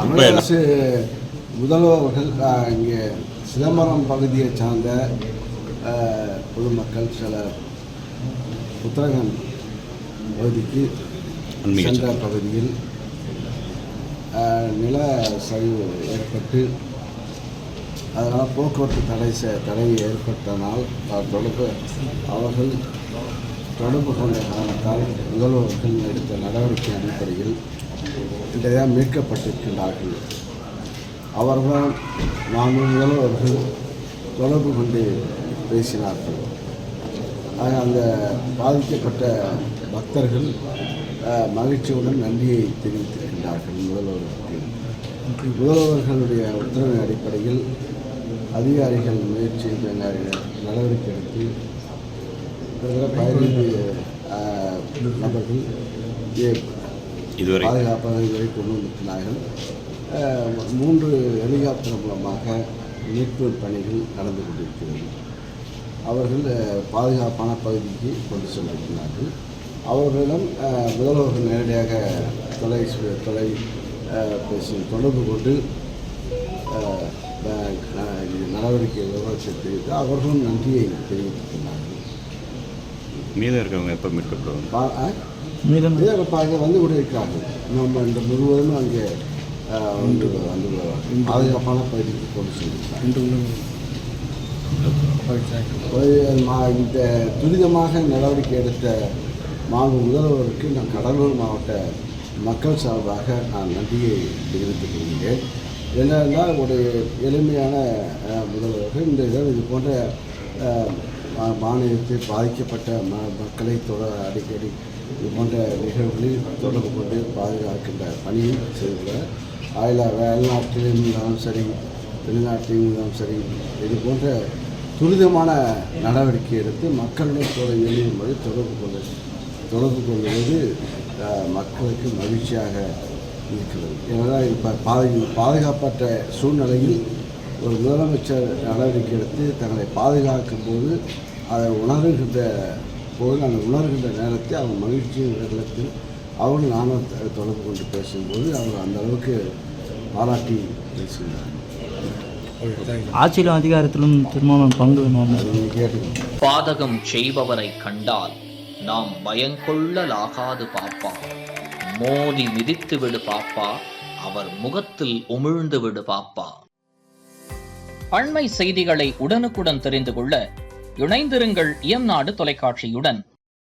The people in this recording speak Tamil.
தமிழக அரசு முதல்வர்கள் இங்கே சிதம்பரம் பகுதியை சார்ந்த பொதுமக்கள் சில உத்தரகாண்ட் பகுதிக்கு சென்ற பகுதியில் நில சரிவு ஏற்பட்டு அதனால் போக்குவரத்து தடை ஏற்பட்டனால் அவர்கள் தொடர்பு கொண்ட காரணத்தால் முதல்வர்கள் எடுத்த நடவடிக்கை அடிப்படையில் இன்றைய மீட்கப்பட்டிருக்கின்றார்கள். அவர்கள் முதல்வர்கள் தொடர்பு கொண்டு பேசினார்கள். அந்த பாதிக்கப்பட்ட பக்தர்கள் மகிழ்ச்சியுடன் நன்றியை தெரிவித்திருக்கின்றார்கள் முதல்வருக்கு. முதல்வர்களுடைய உத்தரவின் அடிப்படையில் அதிகாரிகள் முயற்சி நடவடிக்கை எடுத்து 15 நபர்கள் பாதுகாப்பாக இதுவரை கொண்டு வந்திருக்கிறார்கள். 3 ஹெலிகாப்டர் மூலமாக மீட்பு பணிகள் நடந்து கொண்டிருக்கிறது. அவர்கள் பாதுகாப்பான பகுதிக்கு கொண்டு சென்றிருக்கிறார்கள். அவர்களிடம் முதல்வர்கள் நேரடியாக தொலைபேசி தொடர்பு கொண்டு நடவடிக்கை விவரத்தை தெரிவித்து அவர்களும் நன்றியை தெரிவித்திருக்கிறார்கள். மீதம் இருக்கவங்க எப்போ மீட்கப்படுவாங்க? மீதம் வந்து கொண்டு இருக்கிறார்கள். நம்ம இந்த முழுவதும் அங்கே வந்து பாதுகாப்பான பகுதிக்கு கொண்டு சென்றிருக்கிறார்கள். இந்த துரிதமாக நடவடிக்கை எடுத்த முதல்வருக்கு நான் கடலூர் மாவட்ட மக்கள் சார்பாக நான் நன்றியை தெரிவித்துக் கொள்கிறேன். என்னென்னால் ஒரு எளிமையான முதல்வர்கள் இந்த இது போன்ற மாநிலத்தில் பாதிக்கப்பட்ட மக்களை அடிக்கடி இது போன்ற நிகழ்வுகளில் தொடர்பு கொண்டு பாதுகாக்கின்ற பணியை செய்துள்ளார். வெளிநாட்டிலும் இருந்தாலும் சரி வெளிநாட்டிலும் இருந்தாலும் சரி இது போன்ற துரிதமான நடவடிக்கை எடுத்து மக்களுடன் எளியும்படி தொடர்பு கொள்வது மக்களுக்கு மகிழ்ச்சியாக இருக்கிறது. ஏனென்றால் இப்போ பாதுகாப்பற்ற சூழ்நிலையில் ஒரு முதலமைச்சர் நடவடிக்கை எடுத்து தங்களை பாதுகாக்கும் போது அதை உணர்கின்ற நேரத்தில் அவங்க மகிழ்ச்சியின் நேரத்தில் அவர்கள் நானும் தொடர்பு கொண்டு பேசும்போது அவர் அந்த அளவுக்கு பாராட்டி பேசுகிறார். ஆட்சியிலும் அதிகாரத்திலும் திருமணம் பங்கு பாதகம் செய்பவரை கண்டால் நாம் பயங்கொள்ளலாகாது பாப்பா, மோதி மிதித்து விடு பாப்பா, அவர் முகத்தில் உமிழ்ந்து விடு பாப்பா. அண்மை செய்திகளை உடனுக்குடன் தெரிந்து கொள்ள இணைந்திருங்கள் இயம்நாடு தொலைக்காட்சியுடன்.